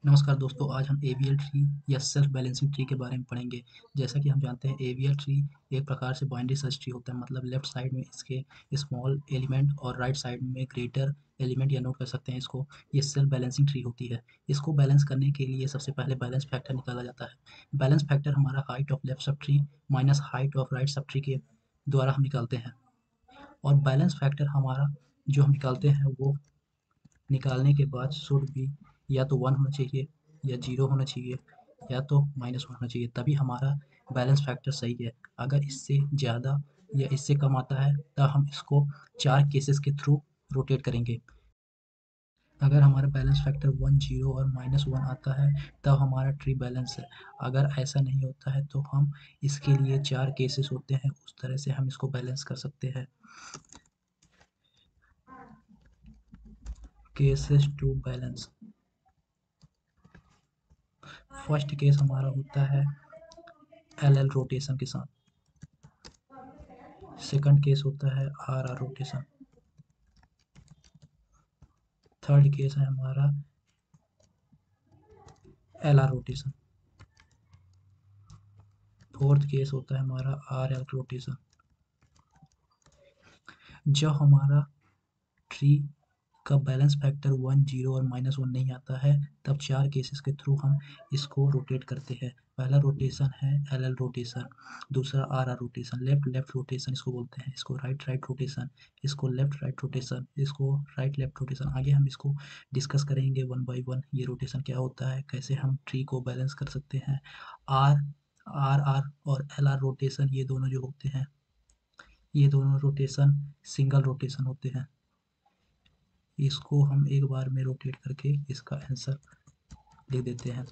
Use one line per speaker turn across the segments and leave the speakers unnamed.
नमस्कार दोस्तों, आज हम एवीएल ट्री या सेल्फ बैलेंसिंग ट्री के बारे में पढ़ेंगे। जैसा कि हम जानते हैं एवीएल ट्री एक प्रकार से बाइनरी सर्च ट्री होता है, मतलब लेफ्ट साइड में इसके स्मॉल एलिमेंट और राइट साइड में ग्रेटर एलिमेंट या नोट कर सकते हैं इसको। ये सेल्फ बैलेंसिंग ट्री होती है। इसको बैलेंस करने के लिए सबसे पहले बैलेंस फैक्टर निकाला जाता है। बैलेंस फैक्टर हमारा height of left sub tree minus height of right sub tree के द्वारा हम निकालते हैं। और बैलेंस फैक्टर हमारा जो हम निकालते हैं वो निकालने के बाद शुड भी या तो 1 होना चाहिए या 0 होना चाहिए या तो -1 होना चाहिए, तभी हमारा बैलेंस फैक्टर सही है। अगर इससे ज़्यादा या इससे कम आता है तब हम इसको 4 केसेस के थ्रू रोटेट करेंगे। अगर हमारा बैलेंस फैक्टर 1, 0 और -1 आता है तब हमारा ट्री बैलेंस है। अगर ऐसा नहीं होता है तो हम इसके लिए 4 केसेस होते हैं, उस तरह से हम इसको बैलेंस कर सकते हैं। Cases to balance. First case हमारा होता है एल रोटेशन के साथ। सेकंड केस होता है आर रोटेशन। थर्ड केस है हमारा एल रोटेशन। फोर्थ केस होता है हमारा आर एल रोटेशन। जब हमारा ट्री का बैलेंस फैक्टर 1, 0 और -1 नहीं आता है तब 4 केसेस के थ्रू हम इसको रोटेट करते हैं। पहला रोटेशन है एल रोटेशन, दूसरा R rotation, left left rotation इसको बोलते हैं, इसको राइट राइट रोटेशन, इसको लेफ्ट राइट रोटेशन, इसको राइट लेफ्ट रोटेशन। आगे हम इसको डिस्कस करेंगे वन बाय वन, ये रोटेशन क्या होता है, कैसे हम ट्री को बैलेंस कर सकते हैं। आर आर आर और एल आर रोटेशन, ये दोनों जो होते हैं, ये दोनों रोटेशन सिंगल रोटेशन होते हैं। इसको हम एक बार में रोटेट करके इसका आंसर लिख देते हैं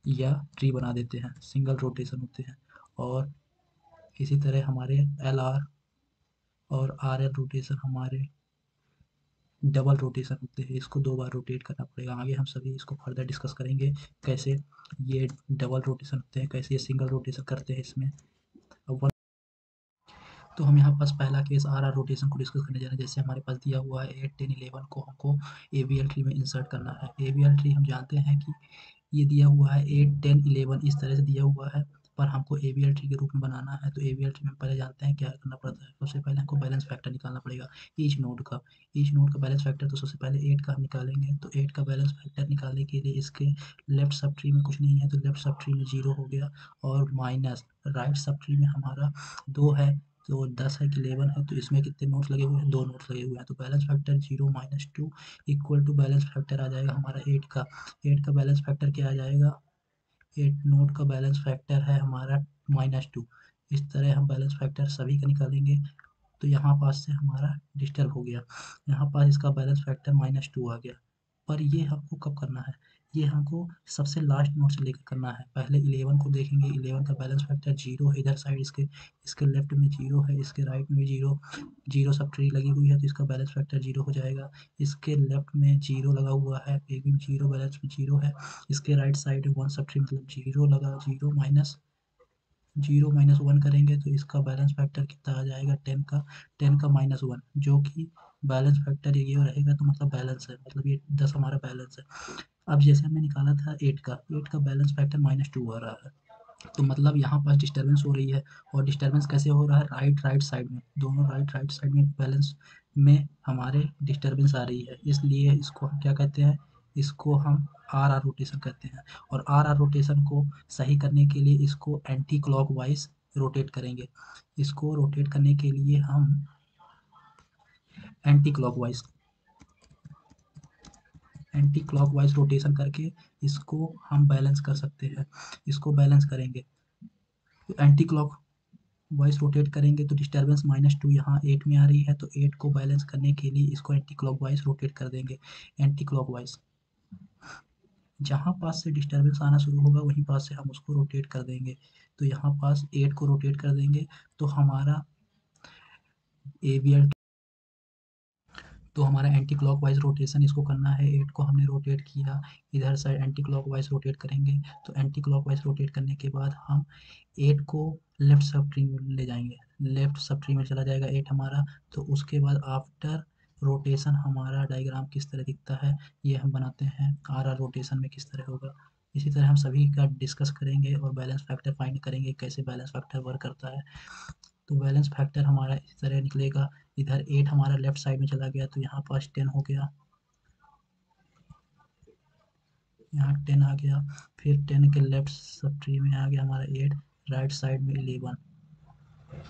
या ट्री बना देते हैं, सिंगल रोटेशन होते हैं। और इसी तरह हमारे एल आर और आर एल रोटेशन हमारे डबल रोटेशन होते हैं, इसको 2 बार रोटेट करना पड़ेगा। आगे हम सभी इसको फर्दर डिस्कस करेंगे, कैसे ये डबल रोटेशन होते हैं, कैसे ये सिंगल रोटेशन करते हैं इसमें। अब तो हम यहाँ पास पहला केस आर आर रोटेशन को डिस्कस करने जा रहे हैं। जैसे हमारे पास दिया हुआ है 8, 10, 11 को हमको एवीएल ट्री में इंसर्ट करना है। एवीएल ट्री हम जानते हैं कि ये दिया हुआ है 8, 10, 11 इस तरह से दिया हुआ है, पर हमको एवीएल ट्री के रूप में बनाना है। तो एवीएल ट्री में पहले जानते हैं क्या करना पड़ता है। सबसे पहले हमको बैलेंस फैक्टर निकालना पड़ेगा ईच नोड का बैलेंस फैक्टर। तो सबसे पहले 8 का हम निकालेंगे, तो 8 का बैलेंस फैक्टर निकालने के लिए इसके लेफ्ट सब ट्री में कुछ नहीं है तो लेफ्ट सब ट्री में 0 हो गया, और माइनस राइट सब ट्री में हमारा 2 है, तो 10 है कि 11 है, तो इसमें कितने नोट्स लगे हुए हैं, 2 नोट्स लगे हुए हैं। तो balance factor 0 - 2 equal to balance factor आ जाएगा हमारा 8 का। 8 का बैलेंस फैक्टर क्या आ जाएगा, 8 नोड का बैलेंस फैक्टर है हमारा -2। इस तरह हम बैलेंस फैक्टर सभी का निकालेंगे। तो यहाँ पास से हमारा डिस्टर्ब हो गया, यहाँ पास इसका बैलेंस फैक्टर -2 आ गया। पर ये हमको कब करना है, ये हमको सबसे लास्ट नोड से लेकर करना है। पहले 11 को देखेंगे, 11 का बैलेंस फैक्टर 0 है, इधर साइड इसके इसके लेफ्ट में 0 है, इसके राइट में भी 0, 0 सब ट्री लगी हुई है तो इसका बैलेंस फैक्टर 0 हो जाएगा। इसके लेफ्ट में 0 लगा हुआ है, एक भी 0 बैलेंस में 0 है। इसके राइट साइड 1 सब ट्री मतलब 0 लगा, 0 -1 करेंगे तो इसका बैलेंस फैक्टर कितना आ जाएगा, 10 का -1, जो कि बैलेंस फैक्टर ये रहेगा तो मतलब बैलेंस है, मतलब ये 10 हमारा बैलेंस है। अब जैसे हमने निकाला था 8 का बैलेंस फैक्टर -2 आ रहा है, तो मतलब यहाँ पास डिस्टर्बेंस हो रही है। और डिस्टर्बेंस कैसे हो रहा है, राइट राइट साइड में, दोनों राइट राइट साइड में बैलेंस में हमारे डिस्टर्बेंस आ रही है, इसलिए इसको हम क्या कहते हैं, इसको हम आर आर रोटेशन कहते हैं। और आर आर रोटेशन को सही करने के लिए इसको एंटी क्लॉकवाइज रोटेट करेंगे। इसको रोटेट करने के लिए हम anti clockwise anti clockwise rotation करके इसको हम बैलेंस कर सकते हैं। इसको बैलेंस करेंगे तो एंटी क्लॉक वाइज रोटेट करेंगे तो डिस्टर्बेंस -2 यहाँ 8 में आ रही है, तो 8 को बैलेंस करने के लिए इसको एंटी क्लॉकवाइज रोटेट कर देंगे। एंटी क्लॉकवाइज जहाँ पास से डिस्टर्बेंस आना शुरू होगा वहीं पास से हम उसको रोटेट कर देंगे। तो यहाँ पास 8 को रोटेट कर देंगे तो हमारा एवीएल, तो हमारा एंटी क्लॉकवाइज रोटेशन इसको करना है। 8 को हमने रोटेट किया, इधर साइड एंटी क्लॉकवाइज रोटेट करेंगे। तो एंटी क्लॉकवाइज रोटेट करने के बाद हम 8 को लेफ्ट सब ट्री में ले जाएंगे, लेफ्ट सब ट्री में चला जाएगा 8 हमारा। तो उसके बाद आफ्टर रोटेशन हमारा डायग्राम किस तरह दिखता है ये हम बनाते हैं, आर रोटेशन में किस तरह होगा। इसी तरह हम सभी का डिस्कस करेंगे और बैलेंस फैक्टर फाइंड करेंगे कैसे बैलेंस फैक्टर वर्क करता है। तो बैलेंस फैक्टर हमारा इस तरह निकलेगा, इधर 8 हमारा लेफ्ट साइड में चला गया तो यहाँ पास 10 हो गया, यहाँ 10 आ गया, फिर 10 के लेफ्ट सब ट्री में आ गया हमारा 8, राइट साइड में 11।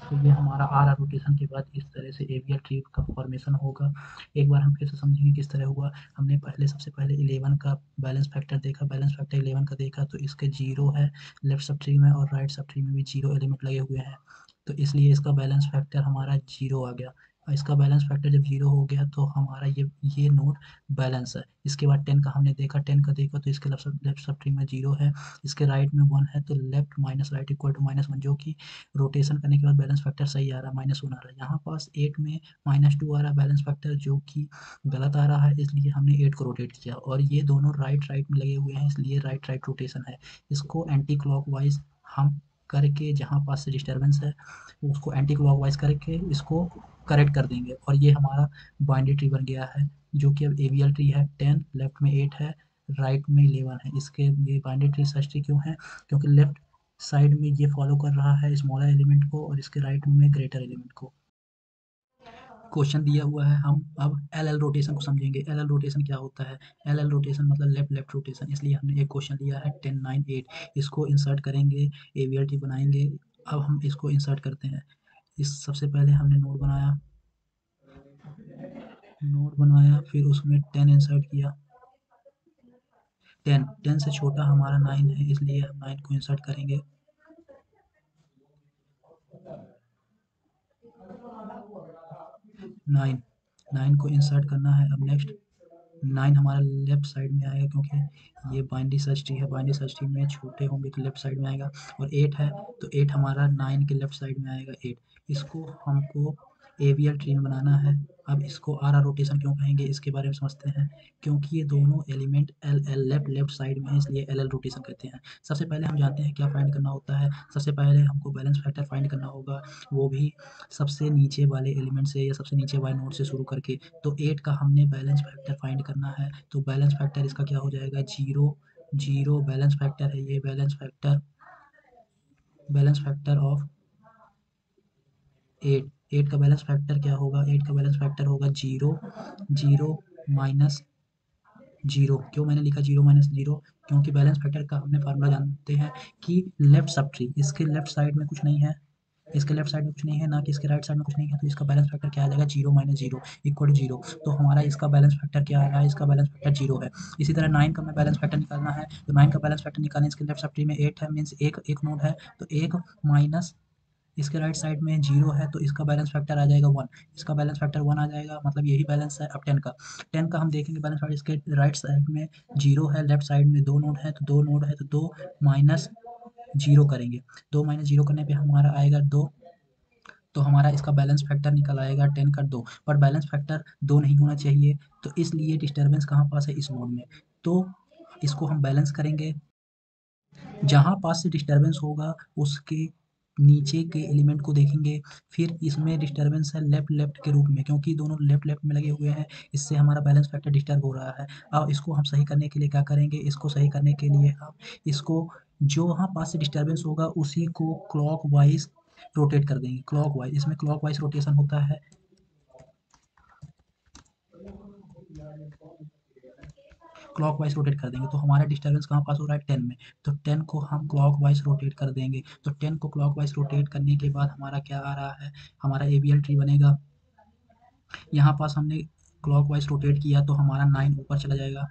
तो ये हमारा आर रोटेशन के बाद इस तरह से एवियल ट्री का फॉर्मेशन होगा। एक बार हम फिर से समझेंगे किस तरह हुआ। हमने सबसे पहले 11 का बैलेंस फैक्टर देखा, बैलेंस फैक्टर 11 का देखा तो इसके 0 है लेफ्ट सब ट्री में और राइट सब ट्री में भी 0 एलिमेंट लगे हुए हैं, तो इसलिए इसका बैलेंस फैक्टर हमारा 0 आ गया। और इसका बैलेंस फैक्टर जब 0 हो गया तो हमारा ये नोड बैलेंस है। इसके बाद 10 का हमने देखा, 10 का देखा तो इसके लेफ्ट सब ट्री में 0 है, इसके राइट में 1 है, तो left minus right equal to -1, जो कि रोटेशन करने के बाद बैलेंस फैक्टर सही आ रहा है, -1 आ रहा है। यहाँ पास 8 में -2 आ रहा है बैलेंस फैक्टर, जो कि गलत आ रहा है, इसलिए हमने 8 को रोटेट किया और ये दोनों राइट राइट में लगे हुए हैं, इसलिए राइट राइट रोटेशन है। इसको एंटी क्लॉकवाइज हम करके जहाँ पास से डिस्टर्बेंस है उसको एंटी क्लॉकवाइज करके इसको करेक्ट कर देंगे और ये हमारा बाइनरी ट्री बन गया है, जो कि अब एवियल ट्री है। 10 लेफ्ट में 8 है, राइट में 11 है। इसके ये बाइनरी ट्री सर्च ट्री क्यों है, क्योंकि लेफ्ट साइड में ये फॉलो कर रहा है स्मॉलर एलिमेंट को और इसके राइट में ग्रेटर एलिमेंट को। क्वेश्चन दिया हुआ है, हम अब एल एल रोटेशन को समझेंगे। एल एल रोटेशन क्या होता है, एल एल रोटेशन मतलब लेफ्ट लेफ्ट रोटेशन, इसलिए हमने एक क्वेश्चन लिया है 10 9 8, इसको इंसर्ट करेंगे, एवीएलटी बनाएंगे। अब हम इसको इंसर्ट करते हैं। इस सबसे पहले हमने नोड बनाया फिर उसमें 10 इंसर्ट किया, 10 से छोटा हमारा 9 है, इसलिए हम 9 को इंसर्ट करेंगे। 9 को इंसर्ट करना है। अब नेक्स्ट 9 हमारा लेफ्ट साइड में आएगा, क्योंकि ये बाइनरी सर्च ट्री है, बाइनरी सर्च ट्री में छोटे होंगे तो लेफ्ट साइड में आएगा। और 8 है तो 8 हमारा 9 के लेफ्ट साइड में आएगा 8। इसको हमको एवियल ट्री में बनाना है। अब इसको आर आर रोटेशन क्यों कहेंगे इसके बारे में समझते हैं, क्योंकि ये दोनों element L L left left side में है, इसलिए एल एल रोटेशन कहते हैं। सबसे पहले हम जानते हैं क्या फाइंड करना होता है, सबसे पहले हमको बैलेंस फैक्टर फाइंड करना होगा, वो भी सबसे नीचे वाले एलिमेंट से या सबसे नीचे वाले नोड से शुरू करके। तो 8 का हमने बैलेंस फैक्टर फाइंड करना है, तो बैलेंस फैक्टर इसका क्या हो जाएगा, 0 0 बैलेंस फैक्टर है ये, बैलेंस फैक्टर ऑफ 8। 8 का बैलेंस फैक्टर क्या होगा, 8 का बैलेंस फैक्टर होगा 0 0 माइनस 0। क्यों मैंने लिखा 0 माइनस 0, क्योंकि बैलेंस फैक्टर का हमने फार्मूला जानते हैं कि लेफ्ट सब ट्री, इसके लेफ्ट साइड में कुछ नहीं है, इसके लेफ्ट साइड में कुछ नहीं है, ना कि इसके राइट साइड में कुछ नहीं है, तो इसका बैलेंस फैक्टर क्या आ जाएगा, 0 माइनस 0 इक्वल टू 0। तो हमारा इसका बैलेंस फैक्टर क्या आ रहा है, इसका बैलेंस फैक्टर 0 है। इसी तरह 9 का हमें बैलेंस फैक्टर निकालना है, तो 9 का बैलेंस फैक्टर निकालने, इसके लेफ्ट सब ट्री में 8 है, मीन्स एक नोड है, तो 1 माइनस इसके राइट साइड में 0 है, तो इसका बैलेंस फैक्टर आ जाएगा 1। इसका बैलेंस फैक्टर 1 आ जाएगा, मतलब यही बैलेंस है। अब 10 का, 10 का हम देखेंगे बैलेंस फैक्टर, इसके राइट साइड में 0 है, लेफ्ट साइड में 2 नोड है, तो 2 नोड है तो 2 माइनस 0 करेंगे, 2 माइनस 0 करने पे हमारा आएगा 2, तो हमारा इसका बैलेंस फैक्टर निकल आएगा 10 का 2। पर बैलेंस फैक्टर 2 नहीं होना चाहिए, तो इसलिए डिस्टर्बेंस कहाँ पास है, इस नोड में। तो इसको हम बैलेंस करेंगे, जहाँ पास से डिस्टर्बेंस होगा उसके नीचे के एलिमेंट को देखेंगे। फिर इसमें डिस्टर्बेंस है लेफ्ट लेफ्ट के रूप में, क्योंकि दोनों लेफ्ट लेफ्ट में लगे हुए हैं, इससे हमारा बैलेंस फैक्टर डिस्टर्ब हो रहा है। अब इसको हम सही करने के लिए क्या करेंगे, इसको सही करने के लिए हम इसको जो वहाँ पास से डिस्टर्बेंस होगा उसी को क्लॉक वाइज रोटेट कर देंगे, क्लॉक वाइज, इसमें क्लॉक वाइज रोटेशन होता है। क्लॉकवाइज रोटेट कर देंगे तो हमारा डिस्टर्बेंस कहाँ पास हो रहा है, 10 में, तो 10 को हम क्लॉकवाइज रोटेट कर देंगे। तो 10 को क्लॉकवाइज रोटेट करने के बाद हमारा क्या आ रहा है, हमारा एवियल ट्री बनेगा। यहाँ पास हमने क्लॉकवाइज रोटेट किया तो हमारा 9 ऊपर चला जाएगा,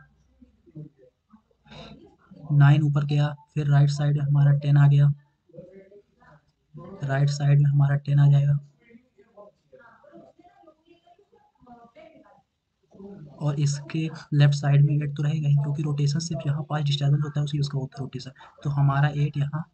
9 ऊपर गया, फिर राइट साइड में हमारा 10 आ गया, राइट साइड में हमारा 10 आ जाएगा, और इसके लेफ्ट साइड में 8 तो रहेगा ही, क्योंकि रोटेशन सिर्फ यहाँ पास डिस्टर्बेंस होता है उसी उसका होता है रोटेशन। तो हमारा 8 यहाँ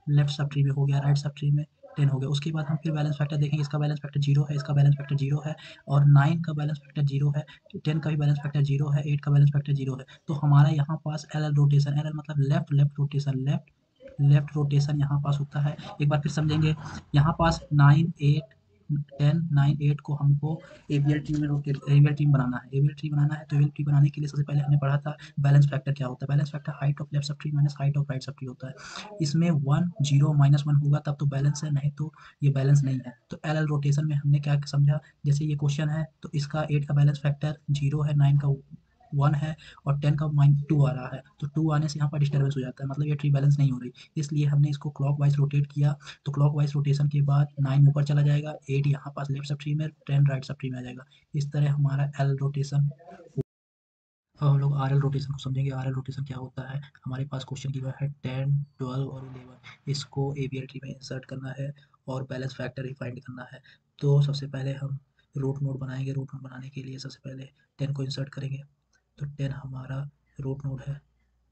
लेफ्ट सब ट्री में हो गया, राइट सब ट्री में 10 हो गया। उसके बाद हम फिर बैलेंस फैक्टर देखेंगे, इसका बैलेंस फैक्टर 0 है, इसका बैलेंस फैक्टर 0 है, और 9 का बैलेंस फैक्टर 0 है, 10 का भी बैलेंस फैक्टर 0 है, 8 का बैलेंस फैक्टर 0 है। तो हमारा यहाँ पास L L rotation, L L मतलब left left rotation, left left rotation यहाँ पास होता है। एक बार फिर समझेंगे, यहाँ पास 9 8 10 9 8 को हमको एबीएल ट्री में रोटेट एबीएल ट्री बनाना है। एबीएल ट्री बनाना है तो एबीएल ट्री बनाने के लिए सबसे पहले हमने पढ़ा था बैलेंस फैक्टर क्या होता है। Balance factor height of left sub tree minus height of right sub tree होता है। इसमें 1 0 -1 होगा तब तो बैलेंस है, नहीं तो ये बैलेंस नहीं है। तो एल एल रोटेशन में हमने क्या समझा, जैसे ये क्वेश्चन है तो इसका 8 का बैलेंस फैक्टर 0 है, 9 का 1 है और 10 का -2 आ रहा है, तो 2 आने से यहाँ पर डिस्टर्बेंस हो जाता है, मतलब ये ट्री बैलेंस नहीं हो रही। इसलिए हमने इसको क्लॉकवाइज रोटेट किया, तो क्लॉकवाइज रोटेशन के बाद 9 ऊपर चला जाएगा, 8 यहाँ पास लेफ्ट सब ट्री में, 10 राइट सब ट्री में आ जाएगा। इस तरह हमारा एल रोटेशन। अब हम लोग आर एल रोटेशन को समझेंगे। आर एल रोटेशन क्या होता है, हमारे पास क्वेश्चन गिवन है 10 12 और 11, इसको ए बी एल ट्री में इंसर्ट करना है और बैलेंस फैक्टर ही फाइंड करना है। तो सबसे पहले हम रूट नोड बनाएंगे। रूट नोड बनाने के लिए सबसे पहले 10 को इंसर्ट करेंगे, तो 10 हमारा रूट नोड है।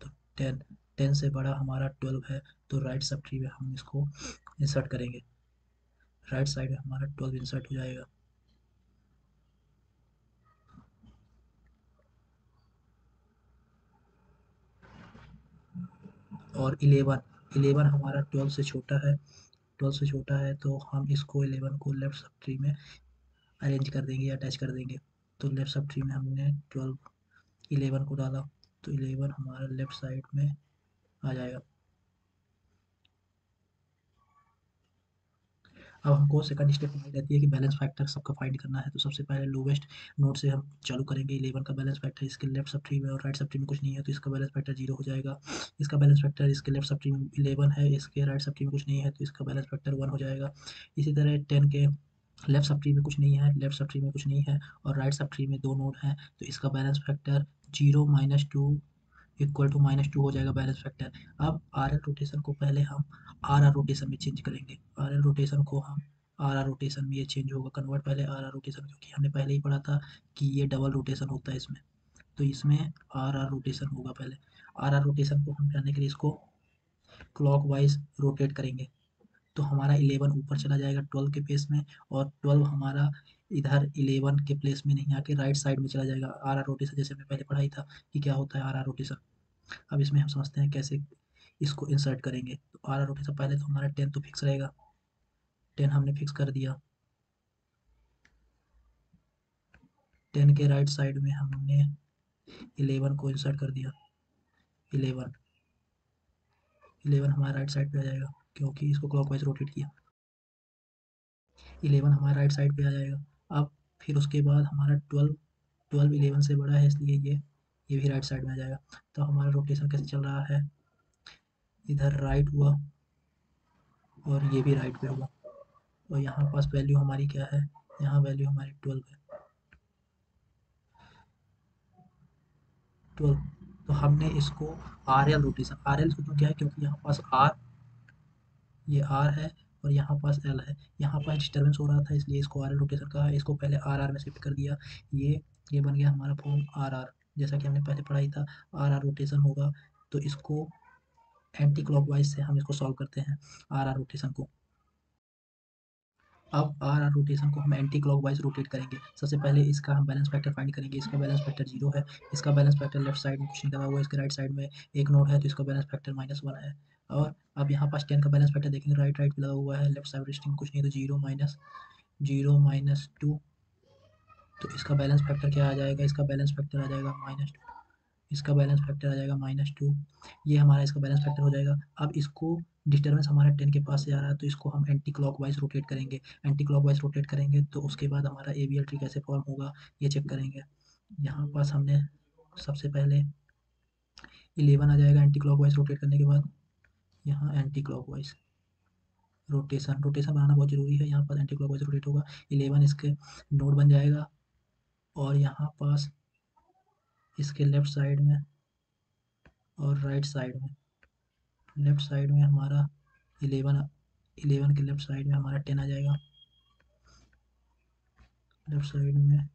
तो 10 10 से बड़ा हमारा 12 है, तो राइट सब ट्री में हम इसको इंसर्ट करेंगे। राइट साइड में हमारा 12 इंसर्ट हो जाएगा। और 11 11 हमारा 12 से छोटा है। 12 से छोटा है तो हम इसको 11 को लेफ्ट सब ट्री में अरेंज कर देंगे या अटैच कर देंगे। तो लेफ्ट सब ट्री में हमने 12 11 को डाला, तो 11 हमारा लेफ्ट साइड में आ जाएगा। अब हमको सेकंड स्टेप हमारी रहती है कि बैलेंस फैक्टर सबका फाइंड करना है। तो सबसे पहले लोवेस्ट नोड से हम चालू करेंगे। 11 का बैलेंस फैक्टर इसके लेफ्ट सब ट्री में और राइट सब ट्री में कुछ नहीं है, तो इसका बैलेंस फैक्टर 0 हो जाएगा। इसका बैलेंस फैक्टर इसके लेफ्ट सब ट्री में 11 है, इसके राइट सब ट्री में कुछ नहीं है, तो इसका बैलेंस फैक्टर 1 हो जाएगा। इसी तरह 10 के लेफ्ट सब ट्री में कुछ नहीं है, लेफ्ट सब ट्री में कुछ नहीं है और राइट सब ट्री में 2 नोड हैं, तो इसका बैलेंस फैक्टर 0 -2 इक्वल टू -2 हो जाएगा बैलेंस फैक्टर। अब आर एल रोटेशन को पहले हम आर आर रोटेशन में चेंज करेंगे। आर एल रोटेशन को हम आर आर रोटेशन में ये चेंज होगा कन्वर्ट, पहले आर आर रोटेशन, क्योंकि हमने पहले ही पढ़ा था कि ये डबल रोटेशन होता है इसमें, तो इसमें आर आर रोटेशन होगा पहले। आर आर रोटेशन को हम करने के लिए इसको क्लॉकवाइज रोटेट करेंगे, तो हमारा 11 ऊपर चला जाएगा 12 के प्लेस में, और 12 हमारा इधर 11 के प्लेस में नहीं आके राइट साइड में चला जाएगा। आर आर रोटेशन जैसे हमने पहले पढ़ाई था कि क्या होता है आर आर रोटेशन। अब इसमें हम समझते हैं कैसे इसको इंसर्ट करेंगे। तो आर आर रोटेशन पहले तो हमारा 10 तो फिक्स रहेगा, 10 हमने फिक्स कर दिया। 10 के राइट साइड में हमने 11 को इंसर्ट कर दिया। 11 11 हमारा राइट साइड पे आ जाएगा, क्योंकि इसको क्लॉकवाइज रोटेट किया। 11 हमारा राइट साइड पे आ जाएगा। अब फिर उसके बाद हमारा 12 12 11 से बड़ा है, इसलिए ये भी राइट साइड में आ जाएगा। तो हमारा रोटेशन कैसे चल रहा है, इधर राइट हुआ और ये भी राइट पे हुआ, और यहाँ पास वैल्यू हमारी क्या है, यहाँ वैल्यू हमारी 12 है। 12, तो हमने इसको R L rotation, R L क्यों किया है, क्योंकि यहाँ पास आर, ये आर है और यहाँ पास एल है, यहाँ पास डिस्टर्बेंस हो रहा था इसलिए इसको आर एल रोटेशन कहा है। इसको पहले आर आर में शिफ्ट कर दिया, ये बन गया हमारा फॉर्म आर आर, जैसा कि हमने पहले पढ़ाई था आर आर रोटेशन होगा। तो इसको एंटी क्लॉकवाइज से हम इसको सॉल्व करते हैं आर आर रोटेशन को। अब आर आर रोटेशन को हम एंटी क्लॉकवाइज रोटेट करेंगे। सबसे पहले इसका हम बैलेंस फैक्टर फाइंड करेंगे। इसका बैलेंस फैक्टर 0 है, इसका बैलेंस फैक्टर लेफ्ट साइड में कुछ नहीं लगा हुआ है, इसके राइट साइड में एक नोड है, तो इसका बैलेंस फैक्टर -1 है। और अब यहाँ पास 10 का बैलेंस फैक्टर देखेंगे, राइट राइट पे लगा हुआ है, लेफ्ट साइड रेस्टिंग कुछ नहीं, तो 0 -2, तो इसका बैलेंस फैक्टर क्या आ जाएगा, इसका बैलेंस फैक्टर आ जाएगा -2, इसका बैलेंस फैक्टर आ जाएगा -2, ये हमारा इसका बैलेंस फैक्टर हो जाएगा। अब इसको डिस्टर्बेंस हमारा 10 के पास से आ रहा है, तो इसको हम एंटी क्लॉकवाइज रोटेट करेंगे। एंटी क्लॉकवाइज रोटेट करेंगे तो उसके बाद हमारा ए बी एल ट्री कैसे फॉर्म होगा ये चेक करेंगे। यहाँ पास हमने सबसे पहले 11 आ जाएगा एंटी क्लॉकवाइज रोटेट करने के बाद, यहाँ एंटी क्लॉकवाइज रोटेशन रोटेशन बनाना बहुत जरूरी है, यहाँ पास एंटी क्लॉकवाइज रोटेट होगा। 11 इसके नोड बन जाएगा और यहाँ पास इसके लेफ्ट साइड में और राइट साइड में, लेफ्ट साइड में हमारा 11 11 के लेफ्ट साइड में हमारा 10 आ जाएगा, लेफ्ट साइड में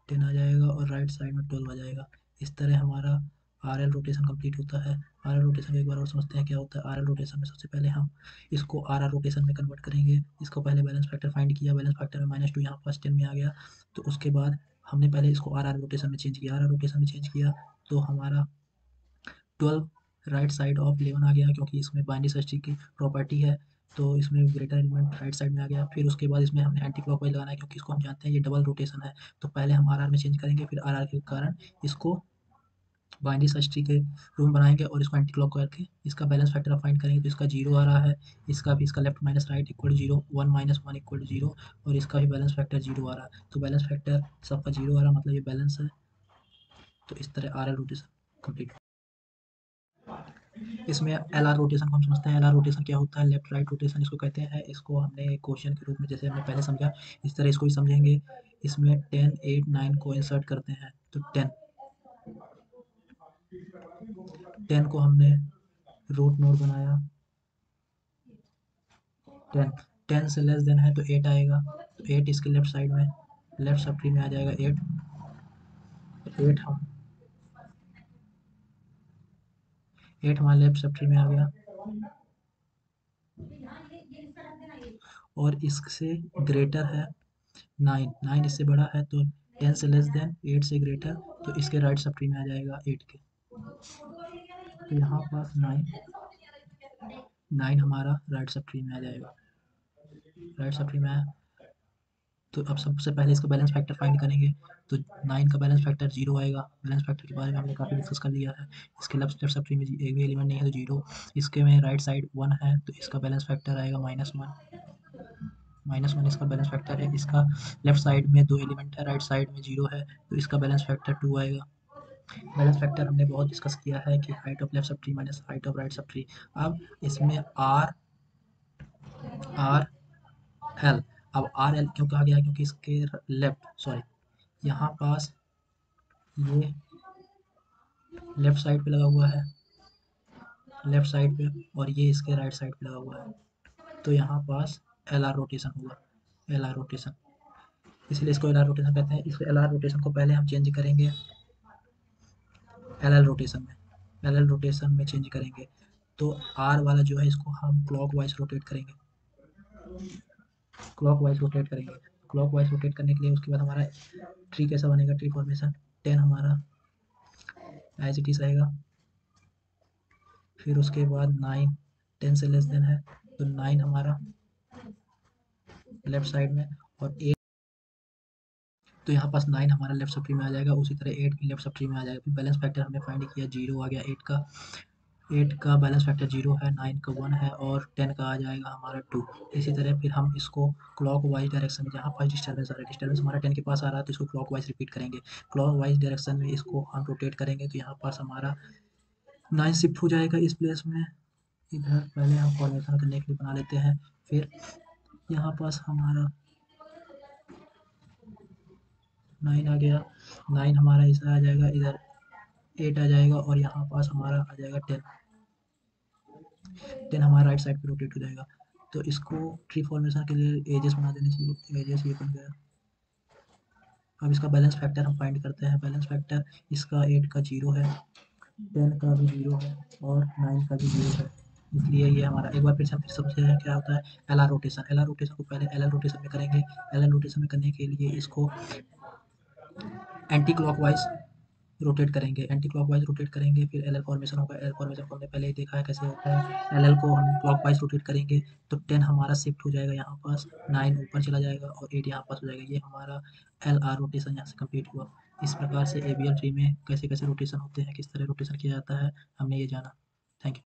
10 आ जाएगा और राइट साइड में 12 आ जाएगा। इस तरह हमारा आर एल रोटेशन कंप्लीट होता है। आर एल रोटेशन एक बार और समझते हैं क्या होता है। आर एल रोटेशन में सबसे पहले हम इसको आर आर रोटेशन में कन्वर्ट करेंगे। इसको पहले बैलेंस फैक्टर फाइंड किया, बैलेंस फैक्टर में -2 यहाँ पास 10 में आ गया, तो उसके बाद हमने पहले इसको आर आर रोटेशन में चेंज किया। आर आर रोटेशन में चेंज किया तो हमारा 12 राइट साइड ऑफ 11 आ गया, क्योंकि इसमें बाइनरी सर्चिंग की प्रॉपर्टी है। तो इसमें ग्रेटर एलिमेंट राइट साइड में आ गया। फिर उसके बाद इसमें हमने एंटी क्लॉकवाइज लगाना है, क्योंकि इसको हम जानते हैं ये डबल रोटेशन है। तो पहले हम आर में चेंज करेंगे, फिर आर के कारण इसको बाइनरी सर्च ट्री के रूम बनाएंगे और इसको एंटी क्लॉक करके इसका बैलेंस फैक्टर आप फाइंड करेंगे। तो इसका जीरो आ रहा है, इसका भी, इसका left minus right equal to zero, one minus one equal to zero, और इसका भी बैलेंस फैक्टर जीरो आ रहा है। तो बैलेंस फैक्टर सबका जीरो आ रहा, मतलब ये बैलेंस है। तो इस तरह आर एल रोटेशन कंप्लीट। इसमें एल आर रोटेशन को हम समझते हैं। एल आर रोटेशन क्या होता है? लेफ्ट राइट रोटेशन इसको कहते हैं। इसको हमने क्वेश्चन के रूप में जैसे हमने पहले समझा, इस तरह इसको भी समझेंगे। इसमें 10, 8, 9 को इंसर्ट करते हैं। तो 10 को हमने रूट नोड बनाया। 10 10 से लेस देन है तो 8 आएगा। तो 8 इसके लेफ्ट साइड में, लेफ्ट सब ट्री में आ जाएगा 8। 8 हमारे लेफ्ट सब ट्री में आ गया। और इससे ग्रेटर है 9, 9 इससे बड़ा है, तो 10 से लेस देन, 8 से ग्रेटर, तो इसके राइट सब ट्री में आ जाएगा 8 के। तो यहाँ पास 9 हमारा राइट सब ट्री में आ जाएगा। राइट सब ट्री में आया। तो अब सबसे पहले इसका बैलेंस फैक्टर फाइंड करेंगे। तो 9 का बैलेंस फैक्टर जीरो आएगा। बैलेंस फैक्टर के बारे में हमने काफ़ी डिस्कस कर लिया है। इसके लेफ्ट सब ट्री में एक भी एलिमेंट नहीं है तो जीरो। इसके में राइट साइड 1 है, तो इसका बैलेंस फैक्टर आएगा -1। -1 इसका बैलेंस फैक्टर है। इसका लेफ्ट साइड में 2 एलिमेंट है, राइट साइड में 0 है, तो इसका बैलेंस फैक्टर 2 आएगा। बैलेंस फैक्टर हमने बहुत डिस्कस किया है कि height of left sub tree minus height of right sub tree. अब इसमें आर आर एल। अब आर एल क्यों कहा गया है? क्योंकि इसके लेफ्ट, सॉरी, यहाँ पास ये लेफ्ट साइड पे लगा हुआ है, लेफ्ट साइड पे, और ये इसके राइट साइड पे लगा हुआ है। तो यहाँ पास एल आर रोटेशन होगा। एल आर रोटेशन, इसलिए इसको एल आर रोटेशन कहते हैं। इस एल आर रोटेशन को पहले हम चेंज करेंगे एल एल रोटेशन में। एल एल रोटेशन में चेंज करेंगे। तो आर वाला जो है इसको हम क्लॉक वाइज रोटेट करेंगे। क्लॉक वाइज रोटेट करेंगे। क्लॉक वाइज रोटेट करने के लिए उसके बाद हमारा ट्री कैसा बनेगा? ट्री फॉर्मेशन 10 हमारा एज इट इज रहेगा। फिर उसके बाद 9, 10 से लेस देन है, तो 9 हमारा लेफ्ट साइड में, और 8, तो यहाँ पास 9 हमारा लेफ्ट सब ट्री में आ जाएगा। उसी तरह 8 भी लेफ्ट सब ट्री में आ जाएगा। फिर बैलेंस फैक्टर हमने फाइंड किया, जीरो आ गया 8 का बैलेंस फैक्टर जीरो है, 9 का 1 है, और 10 का आ जाएगा हमारा 2। इसी तरह फिर हम इसको क्लॉक वाइज डायरेक्शन में, जहाँ पास डिस्टर्बेंस आ रहा है, डिस्टर्बेंस हमारा 10 के पास आ रहा है, तो इसको क्लॉक वाइज रिपीट करेंगे। क्लॉक वाइज डायरेक्शन में इसको हम रोटेट करेंगे, तो यहाँ पास हमारा 9 शिफ्ट हो जाएगा इस प्लेस में। इधर पहले हम फॉर्मेशन करने के लिए बना लेते हैं। फिर यहाँ पास हमारा 9 आ गया। 9 हमारा इधर आ जाएगा, इधर 8 आ जाएगा, और यहाँ पास हमारा आ जाएगा 10। 10 हमारा राइट साइड पे रोटेट हो जाएगा। तो इसको ट्री फॉर्मेशन के लिए एजेस बना देने चाहिए। एजेस ये बन गया। अब इसका बैलेंस फैक्टर हम फाइंड करते हैं। बैलेंस फैक्टर इसका 8 का 0 है, 10 का भी 0 है, और 9 का भी 0 है। इसलिए ये हमारा, एक बार फिर से हम फिर समझते हैं क्या होता है L R rotation. L R rotation को पहले एल एल रोटेशन में करेंगे। एल एल रोटेशन में करने के लिए इसको एंटी क्लॉकवाइज रोटेट करेंगे। एंटी क्लॉकवाइज रोटेट करेंगे, फिर एल एल फॉर्मेशन होगा। एल एल फॉर्मेशन को हमने पहले ही देखा है कैसे होता है। एल एल को हम क्लॉकवाइज रोटेट करेंगे, तो 10 हमारा शिफ्ट हो जाएगा यहाँ पास, 9 ऊपर चला जाएगा, और 8 यहाँ पास हो जाएगा। ये हमारा एल आर रोटेशन यहाँ से कंप्लीट हुआ। इस प्रकार से ए बी एल ट्री में कैसे कैसे रोटेशन होते हैं, किस तरह रोटेशन किया जाता है, हमने ये जाना। Thank you.